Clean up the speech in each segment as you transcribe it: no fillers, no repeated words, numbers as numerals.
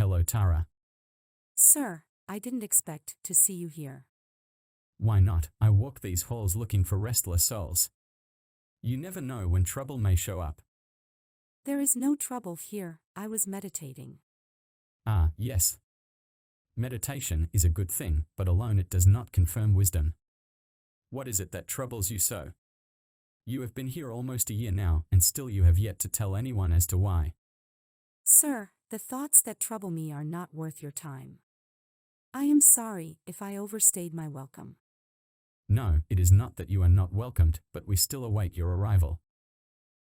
Hello, Tara. Sir, I didn't expect to see you here. Why not? I walk these halls looking for restless souls. You never know when trouble may show up. There is no trouble here, I was meditating. Ah, yes. Meditation is a good thing, but alone it does not confirm wisdom. What is it that troubles you so? You have been here almost a year now, and still you have yet to tell anyone as to why. Sir, the thoughts that trouble me are not worth your time. I am sorry if I overstayed my welcome. No, it is not that you are not welcomed, but we still await your arrival.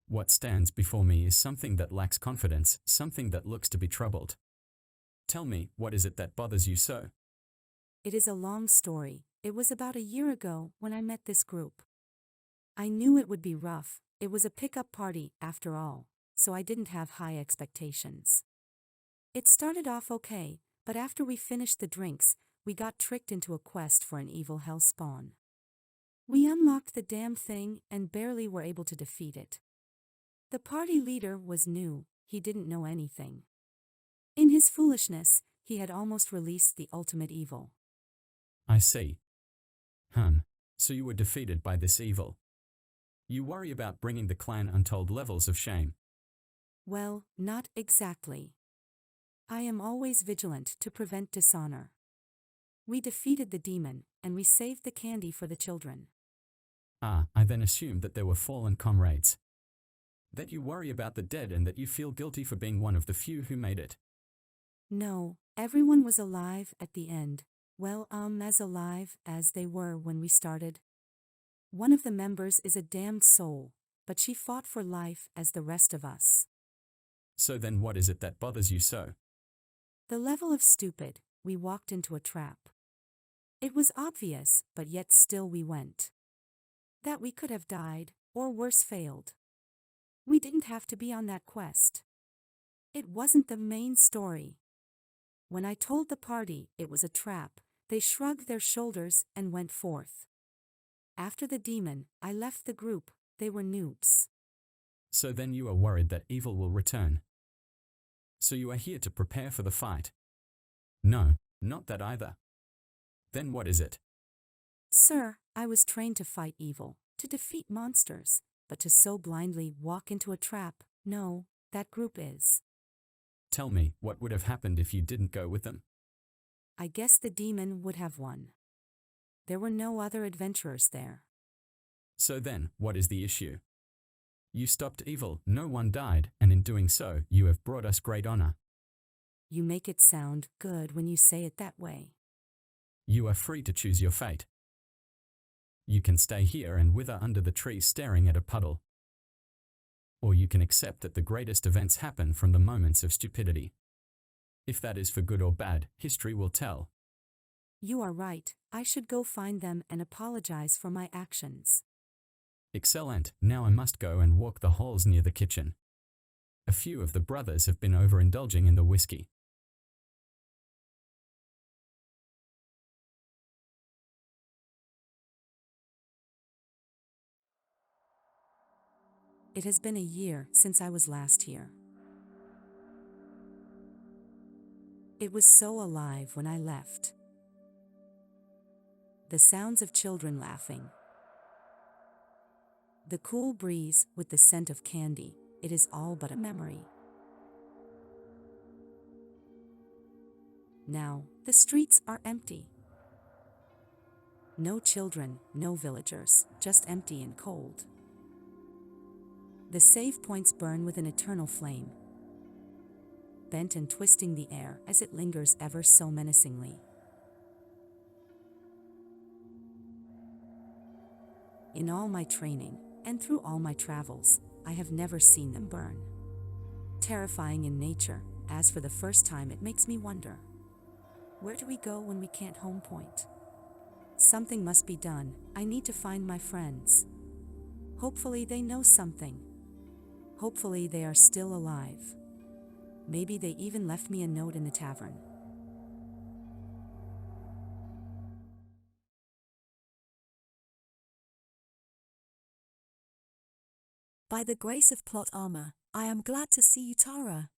What stands before me is something that lacks confidence, something that looks to be troubled. Tell me, what is it that bothers you so? It is a long story. It was about a year ago when I met this group. I knew it would be rough. It was a pickup party, after all, so I didn't have high expectations. It started off okay, but after we finished the drinks, we got tricked into a quest for an evil hell spawn. We unlocked the damn thing and barely were able to defeat it. The party leader was new, he didn't know anything. In his foolishness, he had almost released the ultimate evil. I see. So you were defeated by this evil. You worry about bringing the clan untold levels of shame. Well, not exactly. I am always vigilant to prevent dishonor. We defeated the demon, and we saved the candy for the children. Ah, I then assumed that there were fallen comrades. That you worry about the dead and that you feel guilty for being one of the few who made it. No, everyone was alive at the end. Well, as alive as they were when we started. One of the members is a damned soul, but she fought for life as the rest of us. So then what is it that bothers you so? The level of stupid, we walked into a trap. It was obvious, but yet still we went. That we could have died, or worse failed. We didn't have to be on that quest. It wasn't the main story. When I told the party it was a trap, they shrugged their shoulders and went forth. After the demon, I left the group. They were noobs. So then you are worried that evil will return. So you are here to prepare for the fight. No, not that either. Then what is it? Sir, I was trained to fight evil, to defeat monsters, but to so blindly walk into a trap, no, that group is. Tell me, what would have happened if you didn't go with them? I guess the demon would have won. There were no other adventurers there. So then, what is the issue? You stopped evil, no one died, and in doing so, you have brought us great honor. You make it sound good when you say it that way. You are free to choose your fate. You can stay here and wither under the tree staring at a puddle. Or you can accept that the greatest events happen from the moments of stupidity. If that is for good or bad, history will tell. You are right, I should go find them and apologize for my actions. Excellent, now I must go and walk the halls near the kitchen. A few of the brothers have been overindulging in the whiskey. It has been a year since I was last here. It was so alive when I left. The sounds of children laughing. The cool breeze with the scent of candy, it is all but a memory. Now, the streets are empty. No children, no villagers, just empty and cold. The save points burn with an eternal flame, bent and twisting the air as it lingers ever so menacingly. In all my training, and through all my travels, I have never seen them burn. Terrifying in nature, as for the first time it makes me wonder, where do we go when we can't home point? Something must be done, I need to find my friends. Hopefully they know something. Hopefully they are still alive. Maybe they even left me a note in the tavern. By the grace of plot armor, I am glad to see you, Tara.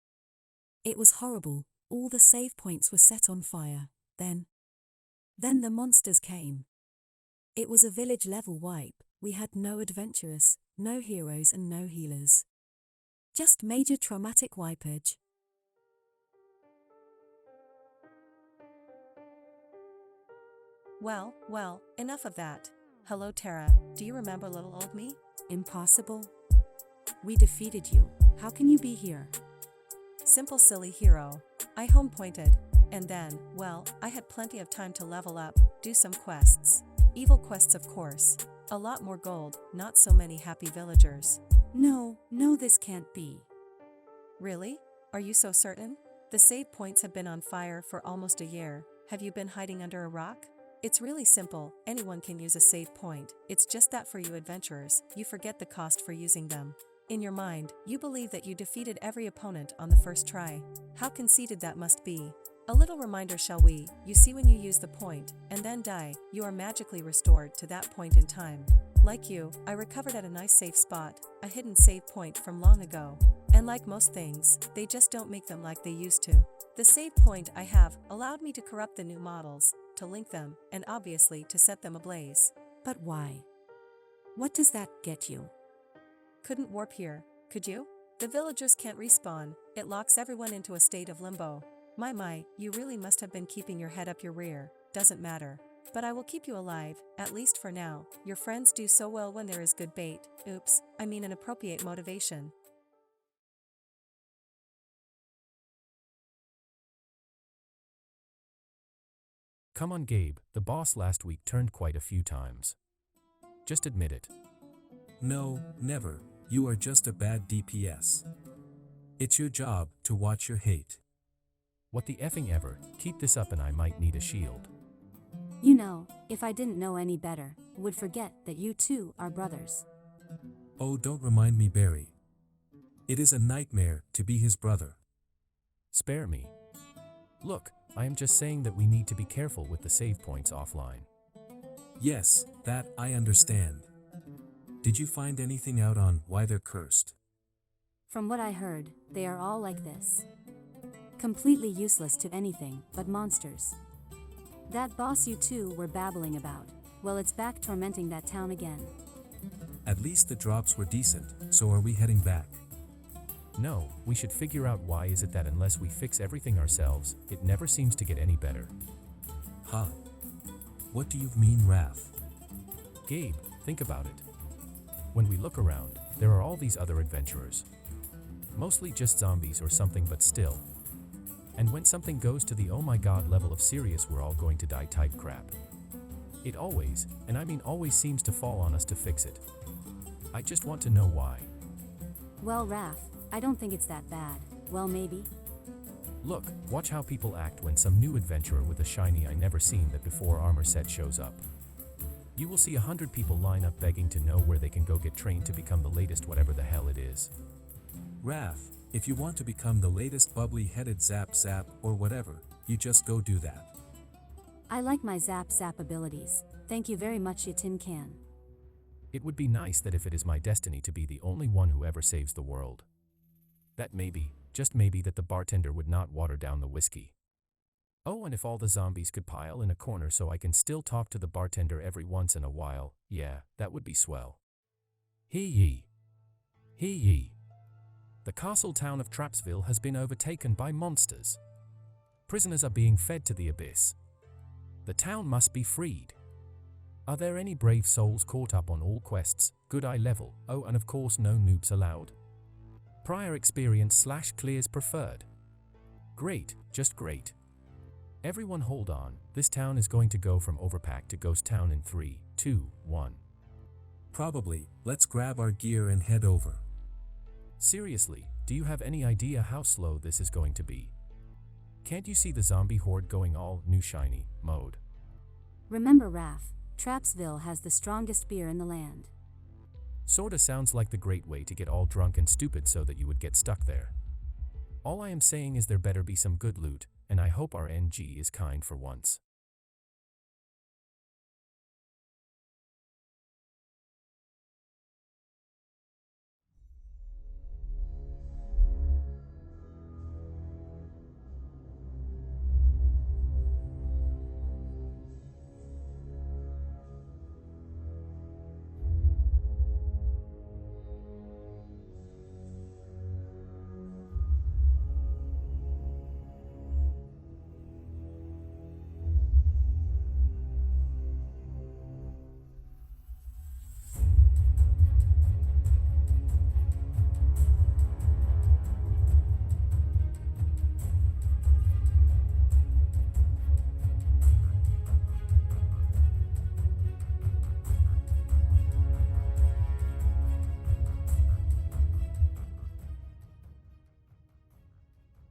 It was horrible, All the save points were set on fire. Then the monsters came. It was a village level wipe. We had no adventurers, no heroes and no healers. Just major traumatic wipeage. Well, enough of that. Hello Tara, do you remember little old me? Impossible? We defeated you. How can you be here? Simple silly hero. I home pointed. And then, well, I had plenty of time to level up, do some quests. Evil quests of course. A lot more gold, not so many happy villagers. No, this can't be. Really? Are you so certain? The save points have been on fire for almost a year. Have you been hiding under a rock? It's really simple, anyone can use a save point. It's just that for you adventurers, you forget the cost for using them. In your mind, you believe that you defeated every opponent on the first try. How conceited that must be. A little reminder shall we, you see when you use the point, and then die, you are magically restored to that point in time. Like you, I recovered at a nice safe spot, a hidden save point from long ago. And like most things, they just don't make them like they used to. The save point I have allowed me to corrupt the new models, to link them, and obviously to set them ablaze. But why? What does that get you? Couldn't warp here, could you? The villagers can't respawn, it locks everyone into a state of limbo. My, you really must have been keeping your head up your rear, doesn't matter. But I will keep you alive, at least for now. Your friends do so well when there is good bait, oops, I mean an appropriate motivation. Come on Gabe, the boss last week turned quite a few times. Just admit it. No, never. You are just a bad DPS. It's your job to watch your hate. What the effing ever, keep this up and I might need a shield. You know, if I didn't know any better, would forget that you two are brothers. Oh, don't remind me, Barry. It is a nightmare to be his brother. Spare me. Look, I am just saying that we need to be careful with the save points offline. Yes, that I understand. Did you find anything out on why they're cursed? From what I heard, they are all like this. Completely useless to anything but monsters. That boss you two were babbling about, well, it's back tormenting that town again. At least the drops were decent, so are we heading back? No, we should figure out why is it that unless we fix everything ourselves, it never seems to get any better. Huh? What do you mean, Raph? Gabe, think about it. When we look around, there are all these other adventurers. Mostly just zombies or something, but still. And when something goes to the oh my god level of serious we're all going to die type crap, it always, and I mean always, seems to fall on us to fix it. I just want to know why. Well, Raph, I don't think it's that bad. Well, maybe. Look, watch how people act when some new adventurer with a shiny I never seen that before armor set shows up. You will see 100 people line up begging to know where they can go get trained to become the latest whatever the hell it is. Raph, if you want to become the latest bubbly-headed zap or whatever, you just go do that. I like my zap abilities. Thank you very much, you tin can. It would be nice that if it is my destiny to be the only one who ever saves the world, that maybe, just maybe, that the bartender would not water down the whiskey. Oh, and if all the zombies could pile in a corner so I can still talk to the bartender every once in a while, yeah, that would be swell. Hee yee. Hee yee. The castle town of Trapsville has been overtaken by monsters. Prisoners are being fed to the abyss. The town must be freed. Are there any brave souls caught up on all quests, good eye level, oh and of course no noobs allowed? Prior experience / clears preferred. Great, just great. Everyone hold on, this town is going to go from overpacked to ghost town in 3, 2, 1. Probably, let's grab our gear and head over. Seriously, do you have any idea how slow this is going to be? Can't you see the zombie horde going all new shiny mode? Remember, Raph, Trapsville has the strongest beer in the land. Sorta sounds like the great way to get all drunk and stupid so that you would get stuck there. All I am saying is there better be some good loot, and I hope our NG is kind for once.